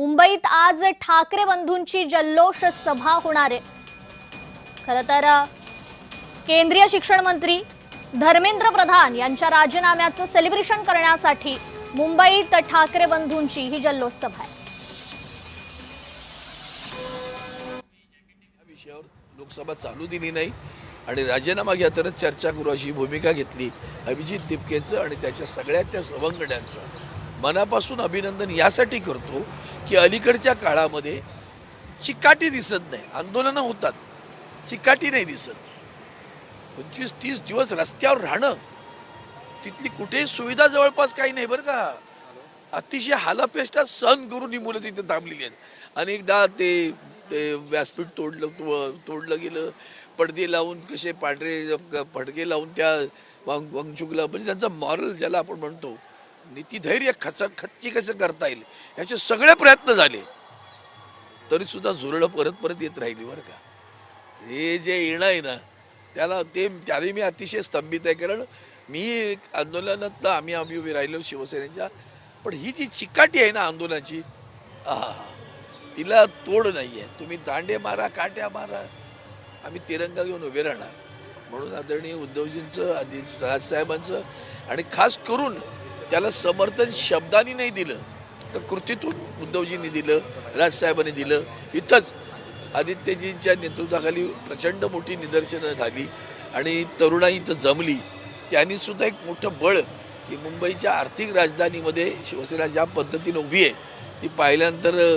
मुंबईत आज ठाकरे बंधूंची जल्लोष सभा होणार आहे। खरं तर केंद्रीय शिक्षण मंत्री धर्मेंद्र प्रधान यांच्या राजीनाम्याचं सेलिब्रेशन करण्यासाठी मुंबईत ठाकरे बंधूंची ही जल्लोष सभा आहे। विषयावर लोकसभा चालू दिली नाही आणि राजीनामा घ्या तरच चर्चा करू अशी भूमिका घेतली अभिजित दिपकेचं आणि त्याच्या सगळ्या त्या सवंगड्यांचं मनापासून अभिनंदन यासाठी करतो की अलीकडच्या काळामध्ये चिकाटी दिसत नाही, आंदोलनं होतात, चिकाटी नाही दिसत। 25-30 दिवस रस्त्यावर राहणं, तिथली कुठेही सुविधा जवळपास काही नाही बरं का। अतिशय हालापेष्टा सहन करून ही मुलं तिथे थांबलेली आहेत। अनेकदा ते व्यासपीठ तोडलं गेलं, पडदे लावून कसे पांढरे फडके लावून त्या वांगचुकला म्हणजे त्यांचा मॉरल ज्याला आपण म्हणतो नीतिधैर्य खच्ची कसं करता येईल याचे सगळे प्रयत्न झाले, तरी सुद्धा झुरळं परत येत राहिली बरं का। हे जे येणं आहे ना त्याने मी अतिशय स्तंभित आहे, कारण मी आंदोलनात आम्ही उभे राहिलो शिवसेनेच्या, पण ही जी चिकाटी आहे ना आंदोलनाची तिला तोड नाही आहे। तुम्ही दांडे मारा, काट्या मारा, आम्ही तिरंगा घेऊन उभे राहणार। म्हणून आदरणीय उद्धवजींचं, आधी राजसाहेबांचं आणि खास करून त्याला समर्थन शब्दांनी नाही दिलं तर कृतीतून उद्धवजींनी दिलं, राजसाहेबांनी दिलं। इथंच आदित्यजींच्या नेतृत्वाखाली प्रचंड मोठी निदर्शनं झाली आणि तरुणाई इथं जमली। त्यांनी सुद्धा एक मोठं बळ की मुंबईच्या आर्थिक राजधानीमध्ये शिवसेना ज्या पद्धतीने उभी आहे ती पाहिल्यानंतर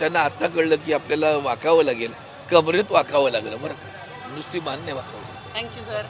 त्यांना आता कळलं की आपल्याला वाकावं लागेल, कमरेत वाकावं लागलं बरं का, नुसती मान्य वाकावं। Thank you sir.